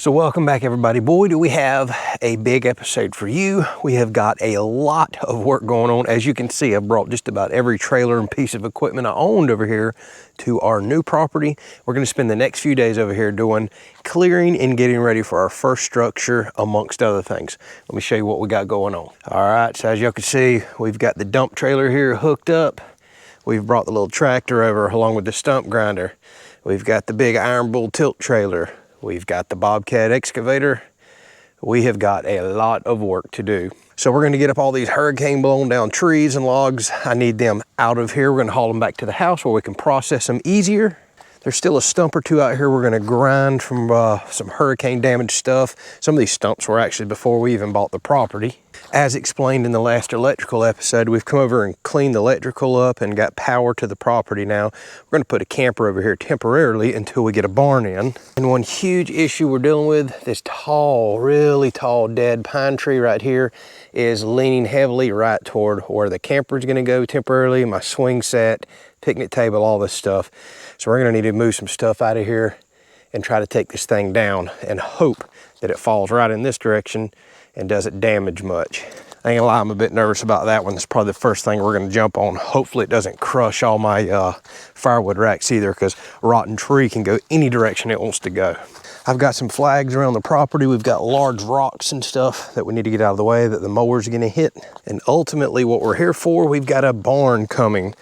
So welcome back, everybody. Boy, do we have a big episode for you. We have got a lot of work going on. As you can see, I've brought just about every trailer and piece of equipment I owned over here to our new property. We're going to spend the next few days over here doing clearing and getting ready for our first structure, amongst other things. Let me show you what we got going on. All right, so as y'all can see, we've got the dump trailer here hooked up. We've brought the little tractor over along with the stump grinder. We've got the big iron bull tilt trailer. We've got the Bobcat excavator. We have got a lot of work to do. So we're gonna get up all these hurricane blown down trees and logs. I need them out of here. We're gonna haul them back to the house where we can process them easier. There's still a stump or two out here we're gonna grind from some hurricane damaged stuff. Some of these stumps were actually before we even bought the property. As explained in the last electrical episode, we've come over and cleaned the electrical up and got power to the property now. We're gonna put a camper over here temporarily until we get a barn in. And one huge issue we're dealing with, this tall, really tall dead pine tree right here is leaning heavily right toward where the camper is gonna go temporarily, my swing set, picnic table, all this stuff. So we're gonna need to move some stuff out of here and try to take this thing down and hope that it falls right in this direction and doesn't damage much. I ain't gonna lie, I'm a bit nervous about that one. That's probably the first thing we're gonna jump on. Hopefully it doesn't crush all my firewood racks either, because a rotten tree can go any direction it wants to go. I've got some flags around the property. We've got large rocks and stuff that we need to get out of the way that the mower's gonna hit. And ultimately what we're here for, we've got a barn coming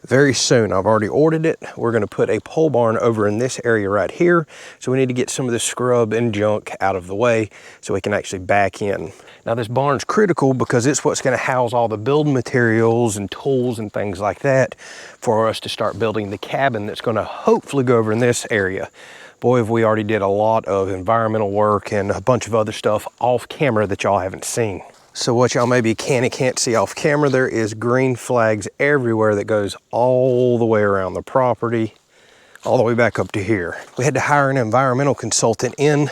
very soon. I've already ordered it. We're gonna put a pole barn over in this area right here. So we need to get some of the scrub and junk out of the way so we can actually back in. Now this barn's critical because it's what's gonna house all the building materials and tools and things like that for us to start building the cabin that's gonna hopefully go over in this area. Boy, have we already did a lot of environmental work and a bunch of other stuff off camera that y'all haven't seen. So what y'all maybe can and can't see off camera, there is green flags everywhere that goes all the way around the property, all the way back up to here. We had to hire an environmental consultant in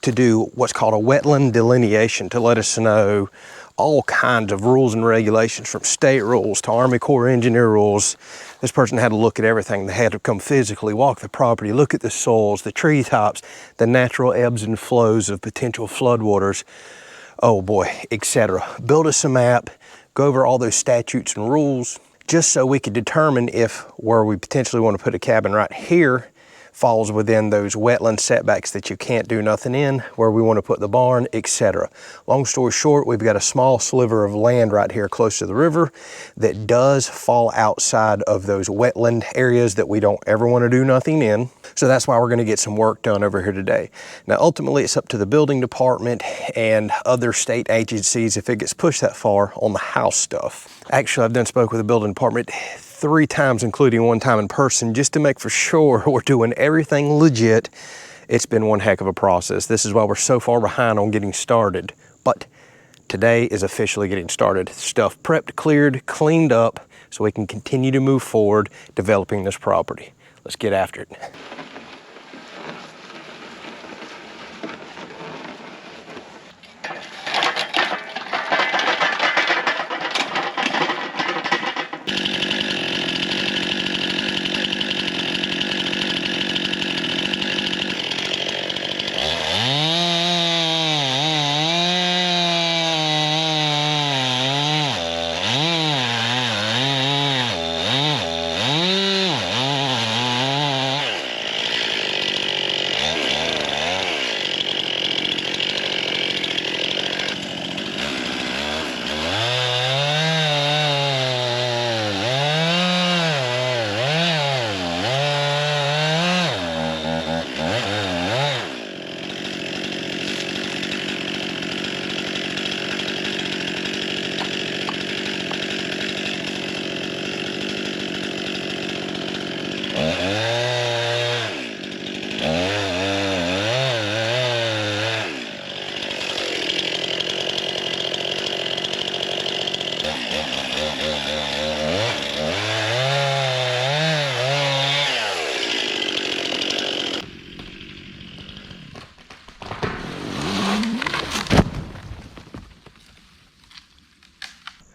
to do what's called a wetland delineation to let us know all kinds of rules and regulations, from state rules to Army Corps engineer rules. This person had to look at everything. They had to come physically walk the property, look at the soils, the tree tops, the natural ebbs and flows of potential floodwaters. Oh boy, etc. Build us a map, go over all those statutes and rules, just so we could determine if where we potentially want to put a cabin right here falls within those wetland setbacks that you can't do nothing in, where we want to put the barn, etc. Long story short, we've got a small sliver of land right here close to the river that does fall outside of those wetland areas that we don't ever want to do nothing in. So that's why we're going to get some work done over here today. Now, ultimately, it's up to the building department and other state agencies if it gets pushed that far on the house stuff. Actually, I've done spoke with the building department 3 times, including one time in person, just to make for sure we're doing everything legit. It's been one heck of a process. This is why we're so far behind on getting started. But today is officially getting started. Stuff prepped, cleared, cleaned up, so we can continue to move forward developing this property. Let's get after it.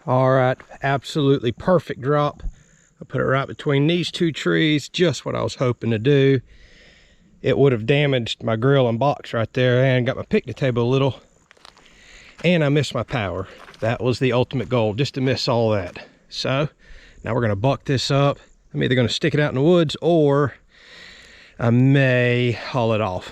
All right, absolutely perfect drop. I put it right between these two trees, just what I was hoping to do. it would have damaged my grill and box right there and got my picnic table a little. And I missed my power. That was the ultimate goal, just to miss all that. So now we're gonna buck this up. I'm either gonna stick it out in the woods or I may haul it off.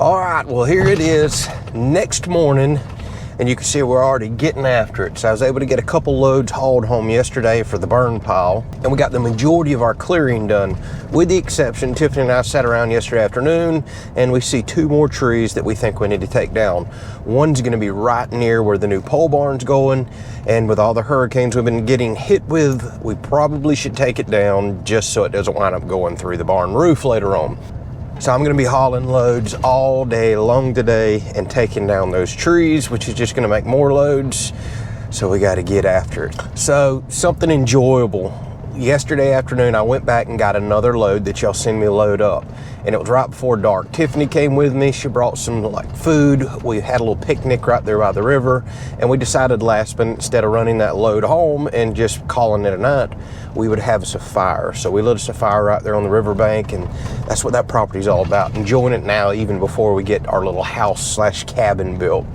All right, well, here it is next morning, and you can see we're already getting after it. So I was able to get a couple loads hauled home yesterday for the burn pile, and we got the majority of our clearing done, with the exception, Tiffany and I sat around yesterday afternoon, and we see 2 more trees that we think we need to take down. One's gonna be right near where the new pole barn's going, and with all the hurricanes we've been getting hit with, we probably should take it down just so it doesn't wind up going through the barn roof later on. So I'm gonna be hauling loads all day long today and taking down those trees, which is just gonna make more loads. So we gotta get after it. So something enjoyable. Yesterday afternoon, I went back and got another load that y'all seen me load up. And it was right before dark. Tiffany came with me, she brought some food. We had a little picnic right there by the river. And we decided last minute, instead of running that load home and just calling it a night, we would have us a fire. So we lit us a fire right there on the riverbank, and that's what that property's all about. Enjoying it now, even before we get our little house/cabin built.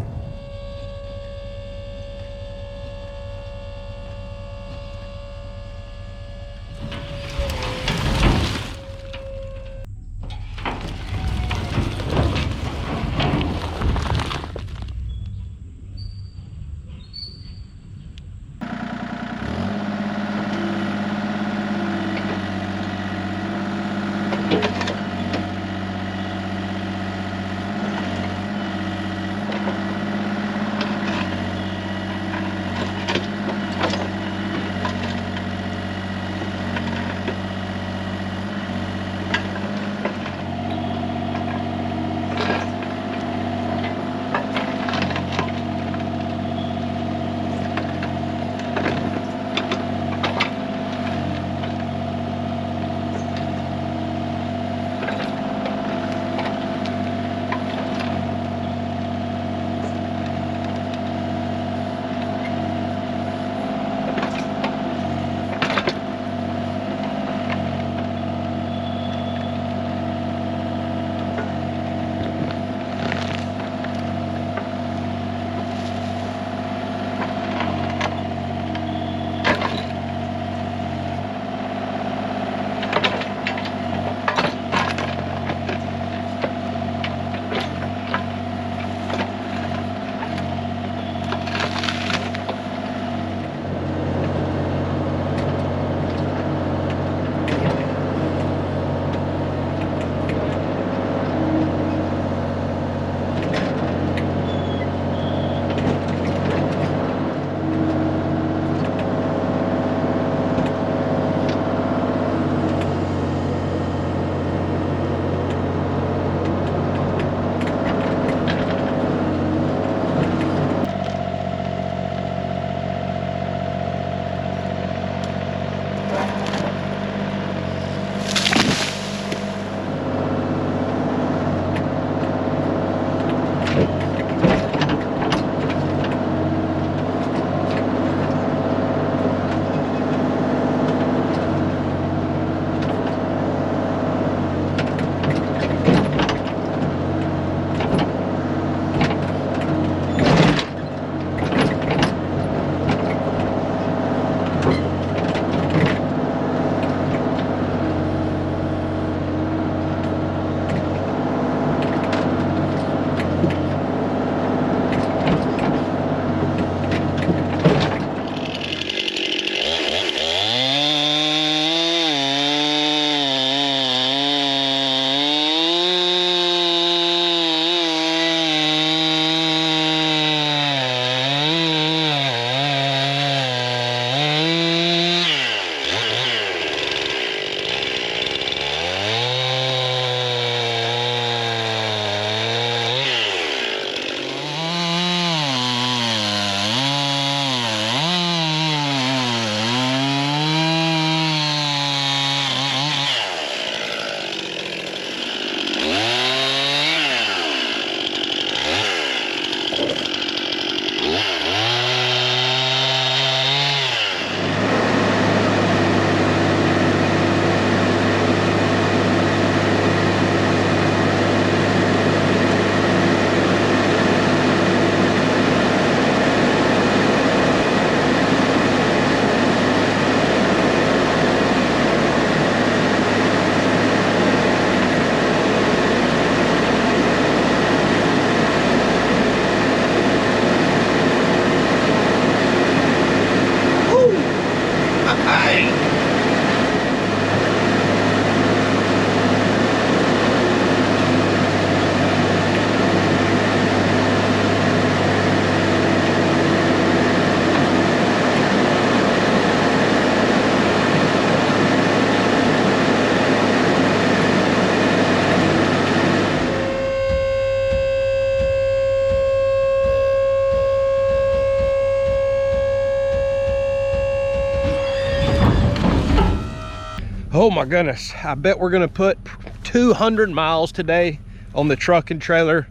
Oh my goodness, I bet we're gonna put 200 miles today on the truck and trailer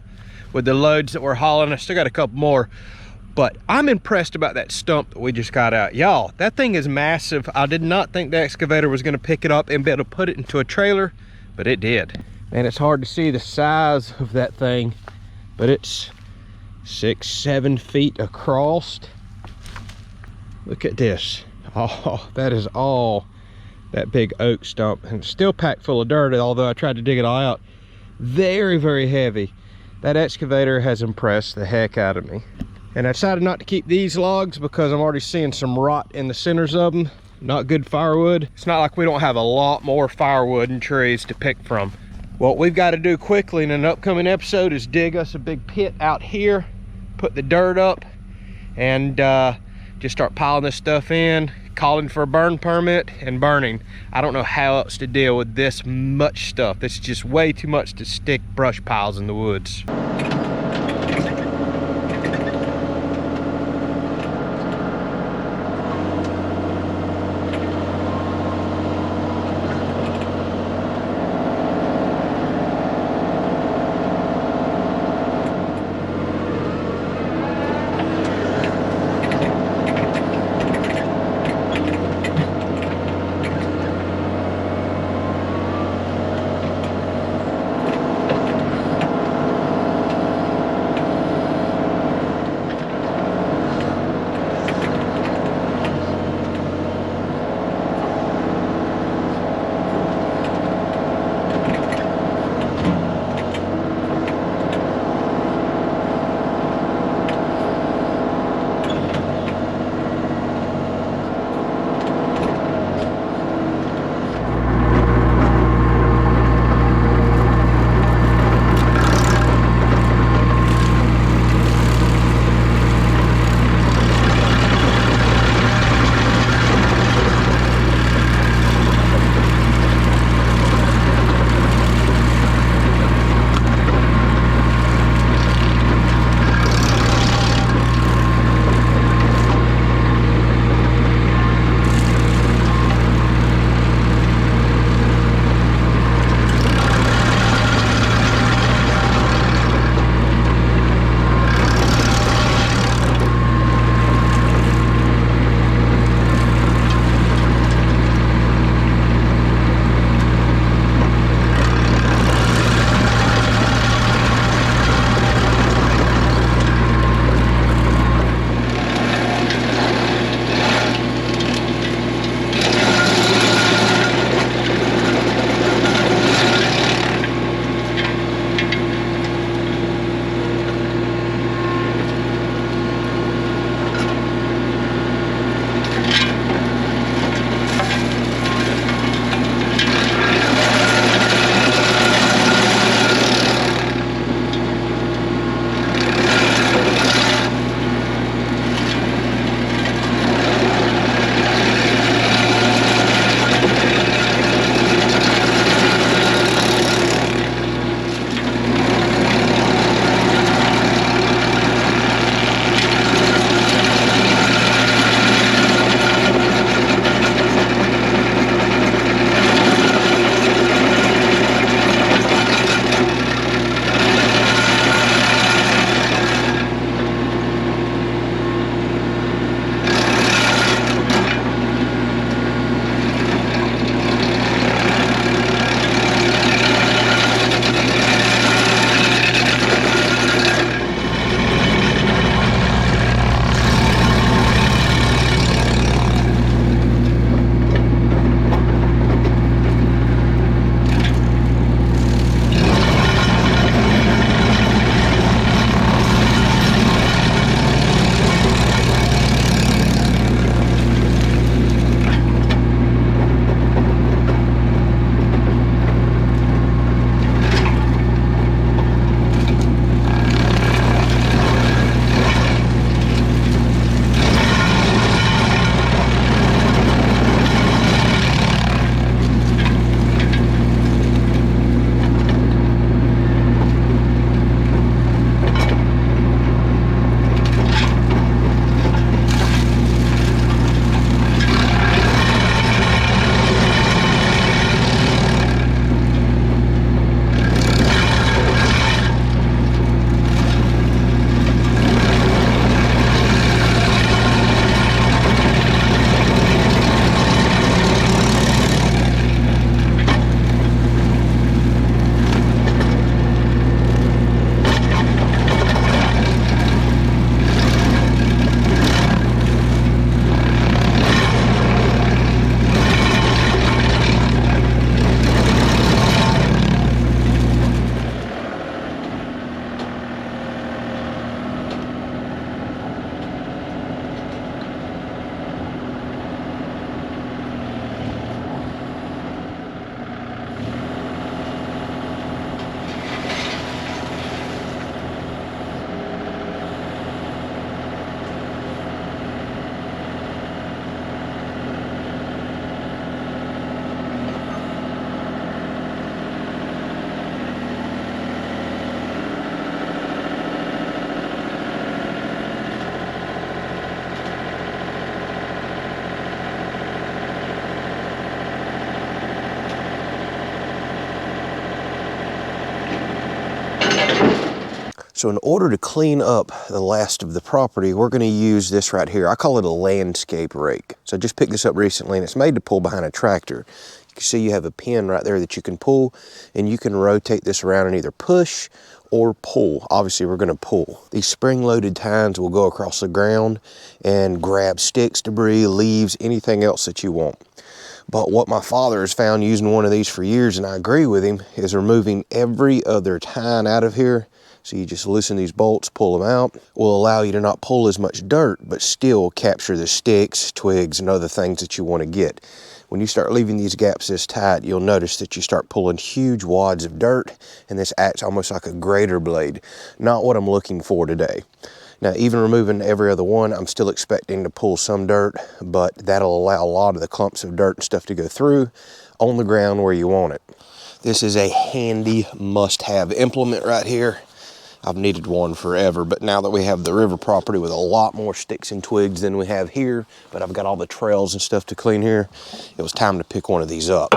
with the loads that we're hauling. I still got a couple more, but I'm impressed about that stump that we just got out. Y'all, that thing is massive. I did not think the excavator was gonna pick it up and be able to put it into a trailer, but it did. And it's hard to see the size of that thing, but it's 6-7 feet across. Look at this. Oh, that is all that big oak stump, and it's still packed full of dirt, although I tried to dig it all out. Very, very heavy. That excavator has impressed the heck out of me. And I decided not to keep these logs because I'm already seeing some rot in the centers of them. Not good firewood. It's not like we don't have a lot more firewood and trees to pick from. What we've got to do quickly in an upcoming episode is dig us a big pit out here, put the dirt up, and just start piling this stuff in, calling for a burn permit, and burning. I don't know how else to deal with this much stuff. This is just way too much to stick brush piles in the woods. So in order to clean up the last of the property, we're going to use this right here. I call it a landscape rake. So I just picked this up recently, and it's made to pull behind a tractor. You can see you have a pin right there that you can pull, and you can rotate this around and either push or pull. Obviously, we're going to pull. These spring-loaded tines will go across the ground and grab sticks, debris, leaves, anything else that you want. But what my father has found using one of these for years, and I agree with him, is removing every other tine out of here. So you just loosen these bolts, pull them out, will allow you to not pull as much dirt, but still capture the sticks, twigs, and other things that you want to get. When you start leaving these gaps this tight, you'll notice that you start pulling huge wads of dirt, and this acts almost like a grater blade. Not what I'm looking for today. Now, even removing every other one, I'm still expecting to pull some dirt, but that'll allow a lot of the clumps of dirt and stuff to go through on the ground where you want it. This is a handy must-have implement right here. I've needed one forever, but now that we have the river property with a lot more sticks and twigs than we have here, but I've got all the trails and stuff to clean here, it was time to pick one of these up.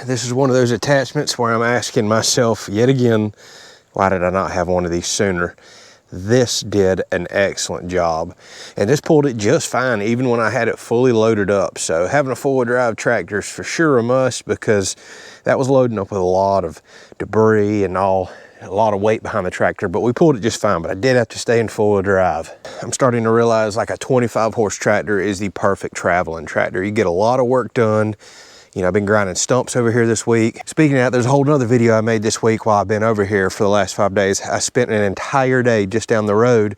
this is one of those attachments where I'm asking myself yet again, why did I not have one of these sooner? This did an excellent job, and this pulled it just fine even when I had it fully loaded up. So having a four-wheel drive tractor is for sure a must, because that was loading up with a lot of debris and a lot of weight behind the tractor, but we pulled it just fine. But I did have to stay in four-wheel drive. I'm starting to realize like a 25 horse tractor is the perfect traveling tractor. You get a lot of work done. You know, I've been grinding stumps over here this week. Speaking of that, there's a whole nother video I made this week while I've been over here for the last 5 days. I spent an entire day just down the road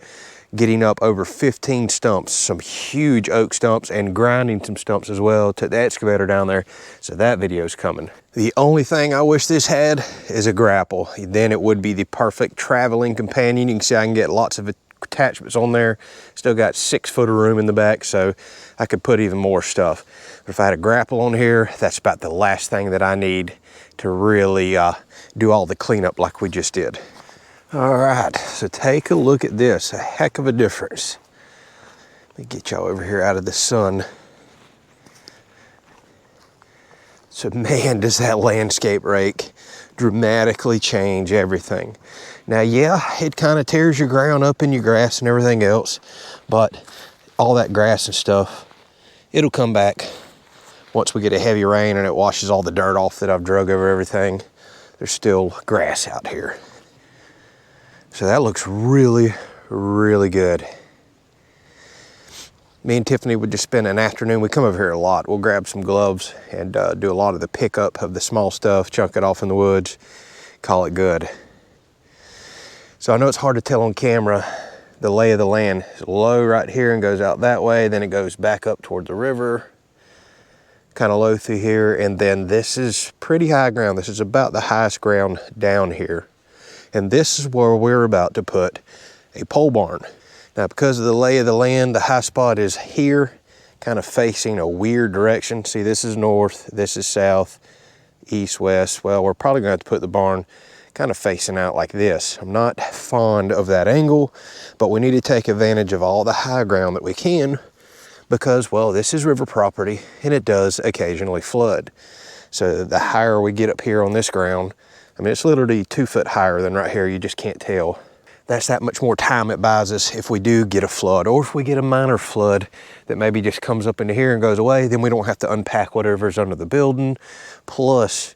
getting up over 15 stumps, some huge oak stumps, and grinding some stumps as well. Took the excavator down there, so that video's coming. The only thing I wish this had is a grapple. Then it would be the perfect traveling companion. You can see I can get lots of attachments on there. Still got 6 foot of room in the back, so I could put even more stuff. But if I had a grapple on here, that's about the last thing that I need to really do all the cleanup like we just did. All right, so take a look at this. A heck of a difference. Let me get y'all over here out of the sun. So man, does that landscape rake dramatically change everything. Now, yeah, it kind of tears your ground up in your grass and everything else, but all that grass and stuff, it'll come back once we get a heavy rain and it washes all the dirt off that I've drug over everything. There's still grass out here. So that looks really, really good. Me and Tiffany would just spend an afternoon. We come over here a lot. We'll grab some gloves and do a lot of the pickup of the small stuff, chunk it off in the woods, call it good. So I know it's hard to tell on camera the lay of the land. It's low right here and goes out that way. Then it goes back up toward the river, kind of low through here. And then this is pretty high ground. This is about the highest ground down here. And this is where we're about to put a pole barn. Now, because of the lay of the land, the high spot is here, kind of facing a weird direction. See, this is north, this is south, east, west. Well, we're probably gonna have to put the barn kind of facing out like this. I'm not fond of that angle, but we need to take advantage of all the high ground that we can, because, well, this is river property and it does occasionally flood. So the higher we get up here on this ground, I mean, it's literally 2 foot higher than right here. You just can't tell. That's that much more time it buys us if we do get a flood, or if we get a minor flood that maybe just comes up into here and goes away, then we don't have to unpack whatever's under the building. Plus,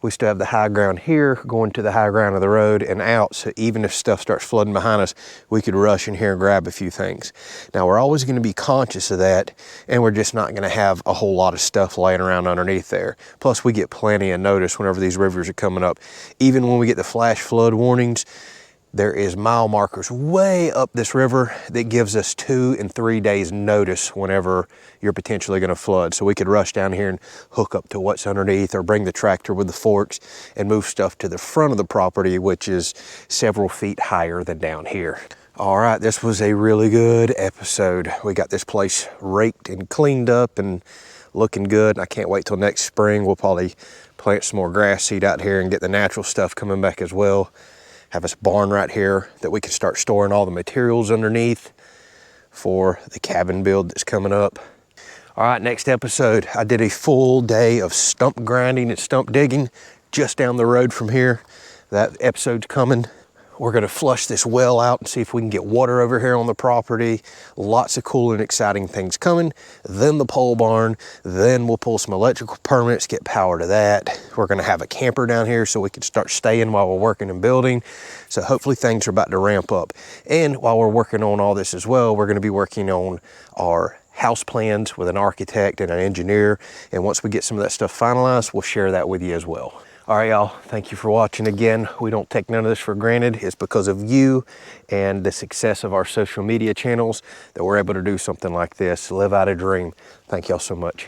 we still have the high ground here going to the high ground of the road and out. So even if stuff starts flooding behind us, we could rush in here and grab a few things. Now, we're always going to be conscious of that, and we're just not going to have a whole lot of stuff laying around underneath there. Plus, we get plenty of notice whenever these rivers are coming up. Even when we get the flash flood warnings, there is mile markers way up this river that gives us 2 and 3 days notice whenever you're potentially gonna flood. So we could rush down here and hook up to what's underneath, or bring the tractor with the forks and move stuff to the front of the property, which is several feet higher than down here. All right, this was a really good episode. We got this place raked and cleaned up and looking good. I can't wait till next spring. We'll probably plant some more grass seed out here and get the natural stuff coming back as well. Have this barn right here that we can start storing all the materials underneath for the cabin build that's coming up. All right, next episode, I did a full day of stump grinding and stump digging just down the road from here. That episode's coming. We're gonna flush this well out and see if we can get water over here on the property. Lots of cool and exciting things coming. Then the pole barn, then we'll pull some electrical permits, get power to that. We're gonna have a camper down here so we can start staying while we're working and building. So hopefully things are about to ramp up. And while we're working on all this as well, we're gonna be working on our house plans with an architect and an engineer. And once we get some of that stuff finalized, we'll share that with you as well. All right, y'all, thank you for watching again. We don't take none of this for granted. It's because of you and the success of our social media channels that we're able to do something like this, live out a dream. Thank y'all so much.